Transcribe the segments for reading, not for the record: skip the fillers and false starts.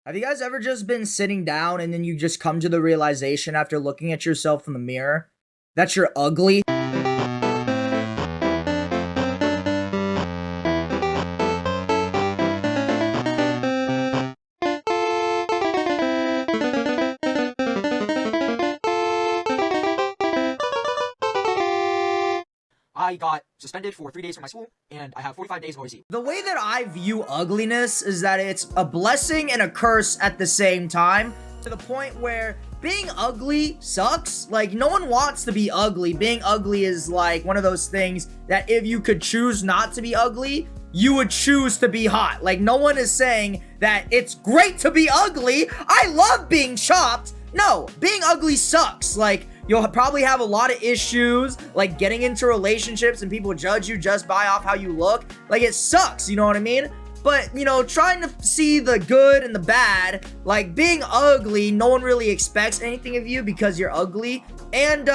Have you guys ever just been sitting down and then you just come to the realization after looking at yourself in the mirror that you're ugly? I got suspended for 3 days from my school, and I have 45 days of OAC. The way that I view ugliness is that it's a blessing and a curse at the same time, to the point where being ugly sucks. Like, no one wants to be ugly. Being ugly is like one of those things that if you could choose not to be ugly, you would choose to be hot. Like, no one is saying that it's great to be ugly. I love being chopped. No, being ugly sucks. Like, you'll probably have a lot of issues, like getting into relationships and people judge you just by off how you look. Like, it sucks, you know what I mean? But, you know, trying to see the good and the bad, like being ugly, no one really expects anything of you because you're ugly. And,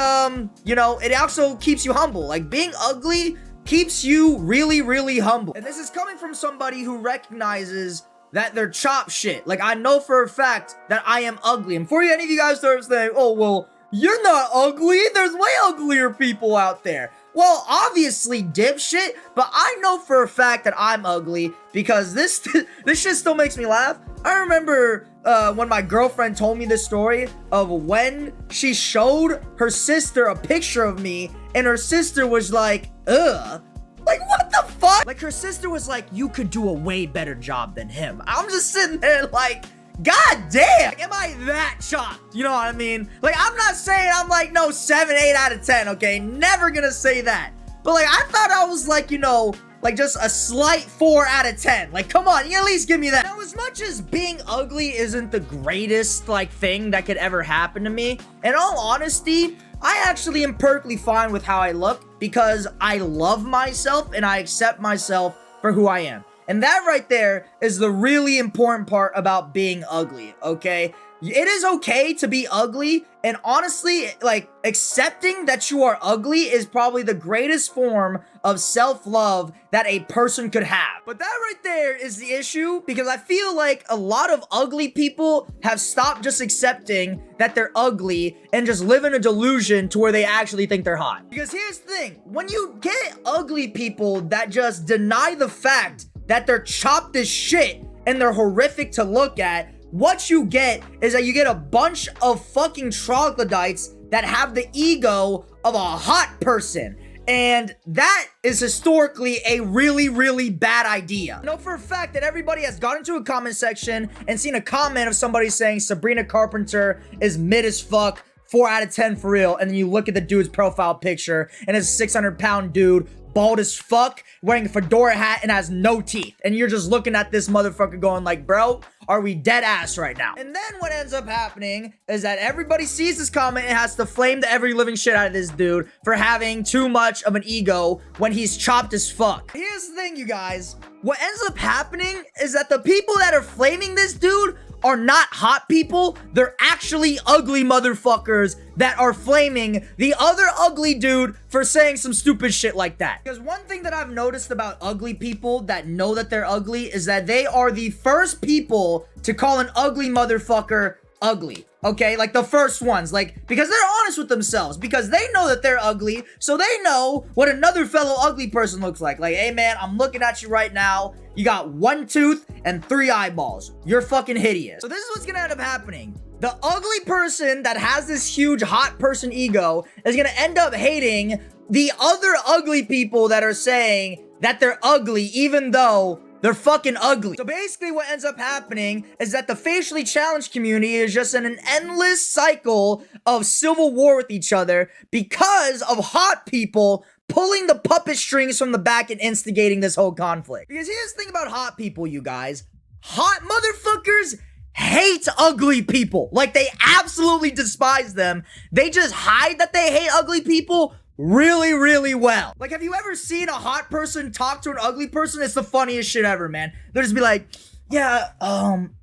you know, it also keeps you humble. Like, being ugly keeps you really, really humble. And this is coming from somebody who recognizes that they're chop shit. Like, I know for a fact that I am ugly. And before any of you guys start saying, oh, well, you're not ugly, there's way uglier people out there. Well, obviously, dipshit, but I know for a fact that I'm ugly because this shit still makes me laugh. I remember when my girlfriend told me this story of when she showed her sister a picture of me, and her sister was like, ugh. Like, what the fuck? Like, her sister was like, you could do a way better job than him. I'm just sitting there like, God damn, like, am I that chopped? You know what I mean? Like, I'm not saying I'm like, no, 7, 8 out of 10, okay? Never gonna say that. But, like, I thought I was like, you know, like just a slight 4 out of 10. Like, come on, you at least give me that. Now, as much as being ugly isn't the greatest, like, thing that could ever happen to me, in all honesty, I actually am perfectly fine with how I look because I love myself and I accept myself for who I am. And that right there is the really important part about being ugly, okay? It is okay to be ugly, and honestly, like, accepting that you are ugly is probably the greatest form of self-love that a person could have. But that right there is the issue, because I feel like a lot of ugly people have stopped just accepting that they're ugly and just live in a delusion to where they actually think they're hot. Because here's the thing, when you get ugly people that just deny the fact that they're chopped as shit and they're horrific to look at, what you get is that you get a bunch of fucking troglodytes that have the ego of a hot person. And that is historically a really, really bad idea. I know for a fact that everybody has gone into a comment section and seen a comment of somebody saying Sabrina Carpenter is mid as fuck, 4 out of 10 for real. And then you look at the dude's profile picture and it's a 600-pound dude, bald as fuck, wearing a fedora hat and has no teeth. And you're just looking at this motherfucker going like, bro, are we dead ass right now? And then what ends up happening is that everybody sees this comment and has to flame the every living shit out of this dude for having too much of an ego when he's chopped as fuck. Here's the thing, you guys. What ends up happening is that the people that are flaming this dude are not hot people. They're actually ugly motherfuckers that are flaming the other ugly dude for saying some stupid shit like that. Because one thing that I've noticed about ugly people that know that they're ugly is that they are the first people to call an ugly motherfucker ugly. Okay, like the first ones, like, because they're honest with themselves, because they know that they're ugly, so they know what another fellow ugly person looks like. Like, hey man, I'm looking at you right now. You got 1 tooth and 3 eyeballs. You're fucking hideous. So this is what's gonna end up happening. The ugly person that has this huge hot person ego is gonna end up hating the other ugly people that are saying that they're ugly, even though they're fucking ugly. So basically what ends up happening is that the facially challenged community is just in an endless cycle of civil war with each other because of hot people pulling the puppet strings from the back and instigating this whole conflict. Because here's the thing about hot people, you guys. Hot motherfuckers hate ugly people. Like, they absolutely despise them. They just hide that they hate ugly people really, really well. Like, have you ever seen a hot person talk to an ugly person? It's the funniest shit ever, man. They'll just be like, yeah,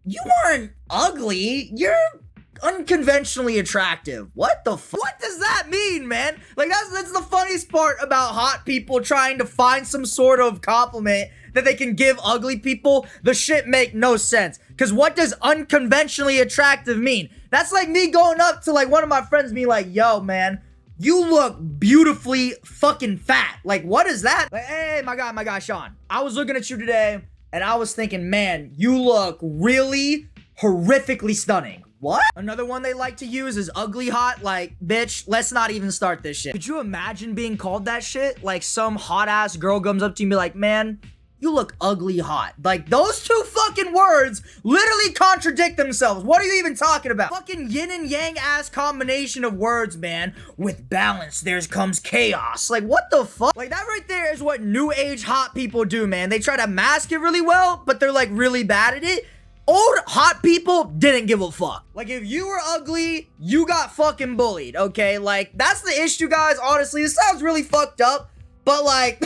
you aren't ugly. You're unconventionally attractive. What the fuck? What does that mean, man? Like, that's the funniest part about hot people trying to find some sort of compliment that they can give ugly people, the shit make no sense. Because what does unconventionally attractive mean? That's like me going up to like one of my friends being like, yo, man, you look beautifully fucking fat. Like, what is that? Like, hey, my guy, Sean. I was looking at you today, and I was thinking, man, you look really horrifically stunning. What? Another one they like to use is ugly hot. Like, bitch, let's not even start this shit. Could you imagine being called that shit? Like, some hot-ass girl comes up to you and be like, man, you look ugly hot. Like, those two fucking words literally contradict themselves. What are you even talking about? Fucking yin and yang ass combination of words, man. With balance, there comes chaos. Like, what the fuck? Like, that right there is what new age hot people do, man. They try to mask it really well, but they're like really bad at it. Old hot people didn't give a fuck. Like, if you were ugly, you got fucking bullied, okay? Like, that's the issue, guys. Honestly, this sounds really fucked up, but like,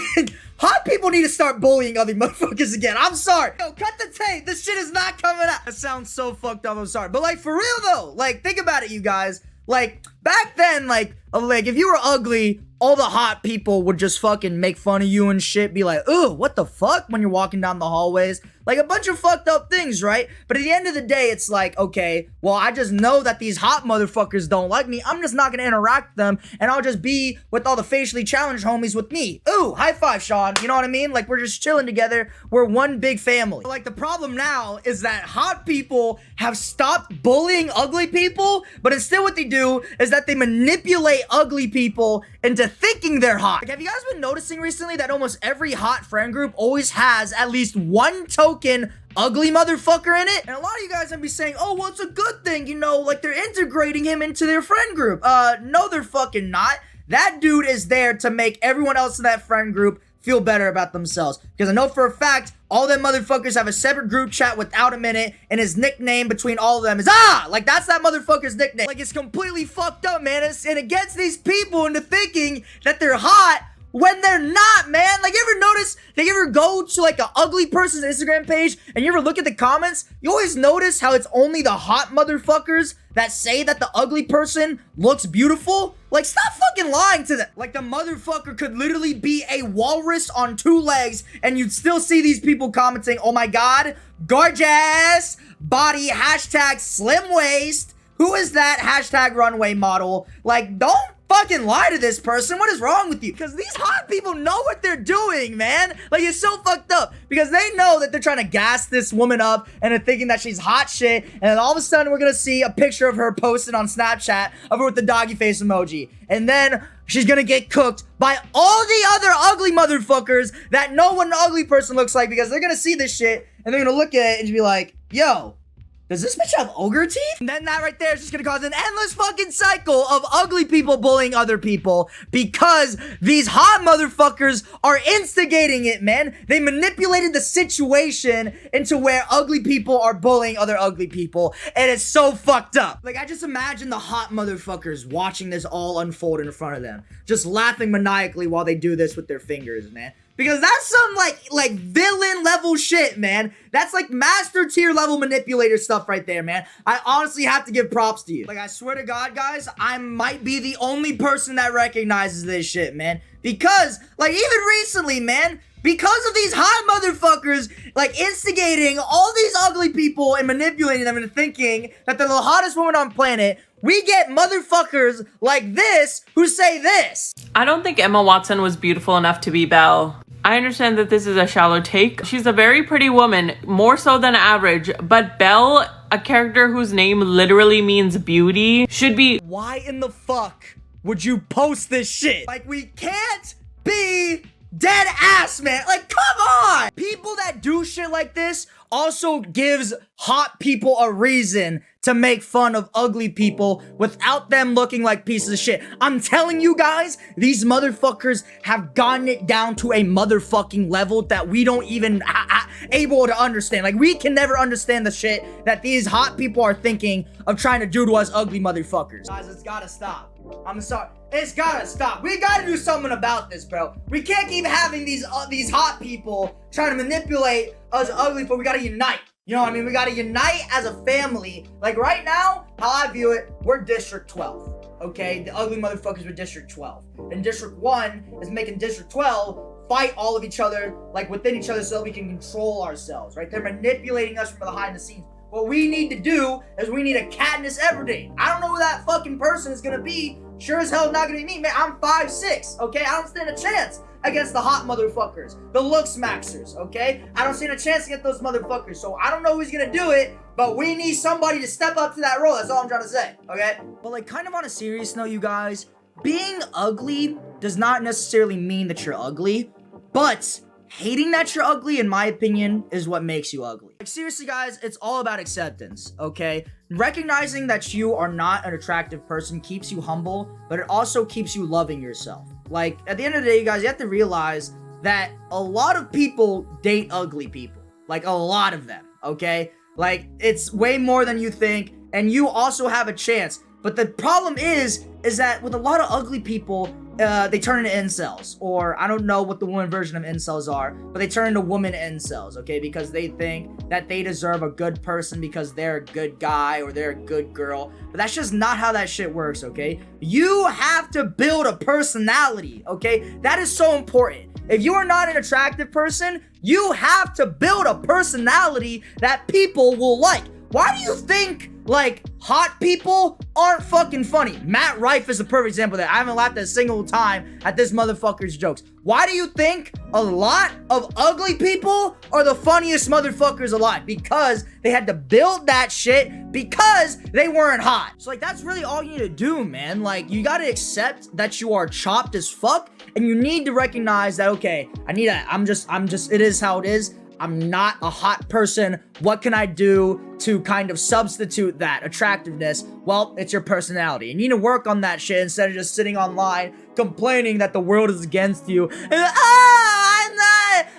hot people need to start bullying other motherfuckers again. I'm sorry. Yo, cut the tape. This shit is not coming out. That sounds so fucked up. I'm sorry. But like, for real though, like, think about it, you guys. Like, back then, like, if you were ugly, all the hot people would just fucking make fun of you and shit. Be like, ooh, what the fuck? When you're walking down the hallways. Like, a bunch of fucked up things, right? But at the end of the day, it's like, okay, well, I just know that these hot motherfuckers don't like me. I'm just not gonna interact with them, and I'll just be with all the facially challenged homies with me. Ooh, high five, Sean. You know what I mean? Like, we're just chilling together. We're one big family. Like, the problem now is that hot people have stopped bullying ugly people, but instead what they do is that they manipulate ugly people into thinking they're hot. Like, have you guys been noticing recently that almost every hot friend group always has at least one token ugly motherfucker in it? And a lot of you guys might be saying, oh, well, it's a good thing, you know, like they're integrating him into their friend group. No, they're fucking not. That dude is there to make everyone else in that friend group feel better about themselves. Because I know for a fact, all them motherfuckers have a separate group chat without him in it, and his nickname between all of them is, like, that's that motherfucker's nickname. Like, it's completely fucked up, man. And it gets these people into thinking that they're hot when they're not, man. Like, you ever notice, you ever go to like an ugly person's Instagram page and you ever look at the comments, you always notice how it's only the hot motherfuckers that say that the ugly person looks beautiful? Like, stop fucking lying to them. Like, the motherfucker could literally be a walrus on two legs and you'd still see these people commenting, oh my god, gorgeous body, hashtag slim waist, who is that, hashtag runway model. Like, don't fucking lie to this person. What is wrong with you? Because these hot people know what they're doing, man. Like, it's so fucked up because they know that they're trying to gas this woman up and they're thinking that she's hot shit, and then all of a sudden we're gonna see a picture of her posted on Snapchat of her with the doggy face emoji, and then she's gonna get cooked by all the other ugly motherfuckers that know what an ugly person looks like, because they're gonna see this shit and they're gonna look at it and be like, yo, does this bitch have ogre teeth? And then that right there is just gonna cause an endless fucking cycle of ugly people bullying other people because these hot motherfuckers are instigating it, man. They manipulated the situation into where ugly people are bullying other ugly people, and it's so fucked up. Like, I just imagine the hot motherfuckers watching this all unfold in front of them, just laughing maniacally while they do this with their fingers, man. Because that's some, like villain level shit, man. That's, like, master tier level manipulator stuff right there, man. I honestly have to give props to you. Like, I swear to God, guys, I might be the only person that recognizes this shit, man. Because, like, even recently, man, because of these hot motherfuckers, like, instigating all these ugly people and manipulating them into thinking that they're the hottest woman on planet, we get motherfuckers like this who say this. I don't think Emma Watson was beautiful enough to be Belle. I understand that this is a shallow take. She's a very pretty woman, more so than average, but Belle, a character whose name literally means beauty, should be— Why in the fuck would you post this shit? Like, we can't be dead ass, man. Like, come on! People that do shit like this also gives hot people a reason to make fun of ugly people without them looking like pieces of shit. I'm telling you guys, these motherfuckers have gotten it down to a motherfucking level that we don't even able to understand. Like, we can never understand the shit that these hot people are thinking of trying to do to us ugly motherfuckers. Guys, it's gotta stop. I'm sorry. It's gotta stop. We gotta do something about this, bro. We can't keep having these hot people trying to manipulate us ugly people. We gotta unite. You know what I mean? We gotta unite as a family. Like, right now, how I view it, we're District 12. Okay? The ugly motherfuckers were District 12. And District 1 is making District 12 fight all of each other, like within each other, so that we can control ourselves, right? They're manipulating us from behind the scenes. What we need to do is we need a Katniss Everdeen. I don't know who that fucking person is gonna be. Sure as hell not gonna be me, man. I'm 5'6", okay? I don't stand a chance against the hot motherfuckers, the looks maxers, okay? I don't stand a chance against those motherfuckers, so I don't know who's gonna do it, but we need somebody to step up to that role. That's all I'm trying to say, okay? But like, kind of on a serious note, you guys, being ugly does not necessarily mean that you're ugly, but hating that you're ugly, in my opinion, is what makes you ugly. Like, seriously, guys, it's all about acceptance, okay? Recognizing that you are not an attractive person keeps you humble, but it also keeps you loving yourself. Like, at the end of the day, you guys, you have to realize that a lot of people date ugly people. Like, a lot of them, okay? Like, it's way more than you think, and you also have a chance. But the problem is that with a lot of ugly people, they turn into incels, or I don't know what the woman version of incels are, but they turn into woman incels, okay? Because they think that they deserve a good person because they're a good guy or they're a good girl. But that's just not how that shit works, okay? You have to build a personality, okay? That is so important. If you are not an attractive person, you have to build a personality that people will like. Why do you think, like, hot people aren't fucking funny? Matt Rife is a perfect example of that. I haven't laughed a single time at this motherfucker's jokes. Why do you think a lot of ugly people are the funniest motherfuckers alive? Because they had to build that shit because they weren't hot. So, like, that's really all you need to do, man. Like, you gotta accept that you are chopped as fuck, and you need to recognize that, okay, it is how it is. I'm not a hot person. What can I do to kind of substitute that attractiveness? Well, it's your personality. And you need to work on that shit instead of just sitting online complaining that the world is against you. And,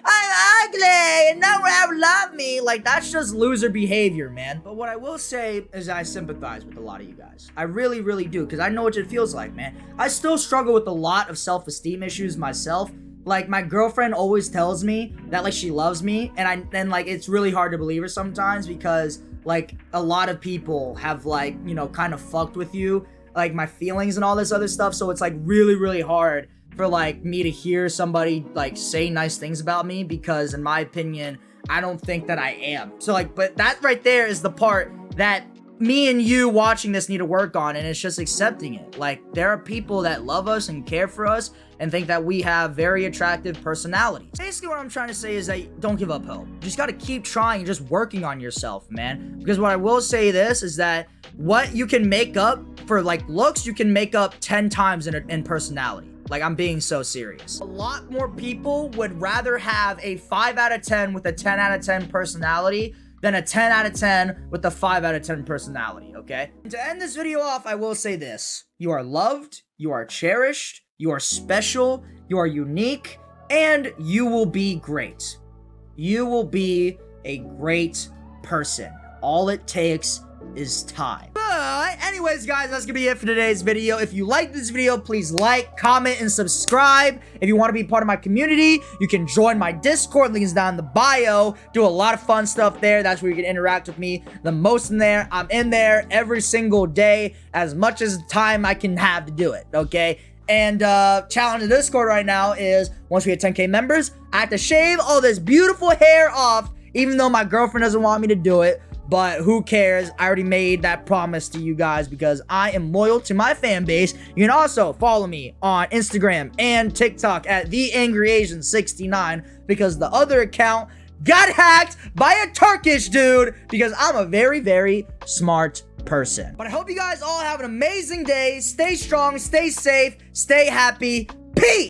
I'm ugly, and no one ever loved me. Like, that's just loser behavior, man. But what I will say is I sympathize with a lot of you guys. I really, really do, because I know what it feels like, man. I still struggle with a lot of self-esteem issues myself. Like, my girlfriend always tells me that, like, she loves me, and like, it's really hard to believe her sometimes because, like, a lot of people have, like, you know, kind of fucked with you, like, my feelings and all this other stuff, so it's, like, really, really hard for, like, me to hear somebody, like, say nice things about me because, in my opinion, I don't think that I am. So, like, but that right there is the part that me and you watching this need to work on, and it's just accepting it. Like, there are people that love us and care for us and think that we have very attractive personalities. Basically, what I'm trying to say is that don't give up hope. You just gotta keep trying and just working on yourself, man. Because what I will say this is that what you can make up for, like, looks, you can make up 10 times in personality. Like, I'm being so serious. A lot more people would rather have a 5 out of 10 with a 10 out of 10 personality than a 10 out of 10 with a 5 out of 10 personality, okay? And to end this video off, I will say this. You are loved, you are cherished, you are special, you are unique, and you will be great. You will be a great person. All it takes is time. But anyways, guys, that's gonna be it for today's video. If you like this video, please like, comment, and subscribe. If you want to be part of my community, you can join my Discord. Link is down in the bio. Do a lot of fun stuff there. That's where you can interact with me the most in there. I'm in there every single day, as much as time I can have to do it, okay? And challenge in Discord right now is once we hit 10K members, I have to shave all this beautiful hair off, even though my girlfriend doesn't want me to do it. But who cares? I already made that promise to you guys because I am loyal to my fan base. You can also follow me on Instagram and TikTok at TheAngryAsian69 because the other account got hacked by a Turkish dude because I'm a very, very smart person. But I hope you guys all have an amazing day. Stay strong, stay safe, stay happy. Peace!